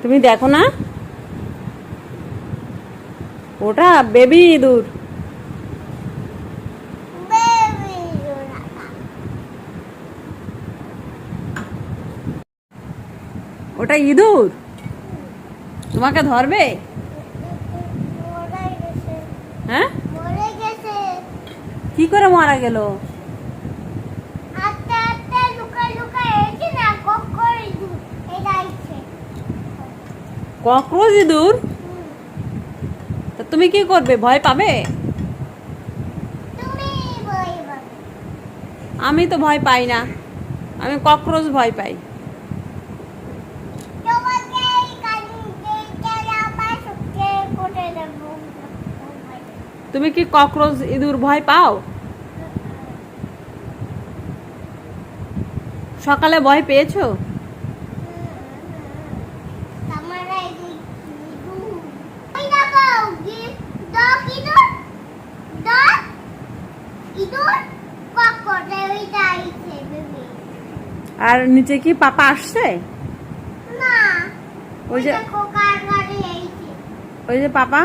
তুমি দেখো না, ওটা বেবি ইঁদুর। ওটা ইঁদুর তোমাকে ধরবে? হ্যাঁ, কি করে মারা গেল? ককরোচ ইঁদুর? তা তুমি কি করবে, ভয় পাবে? আমি তো ভয় পাই না, আমি ককরোচ ভয় পাই। তুমি কি ককরোচ ইঁদুর ভয় পাও? সকালে ভয় পেয়েছো? আর নিচে কি পাপা আসছে? ওই যে পাপা।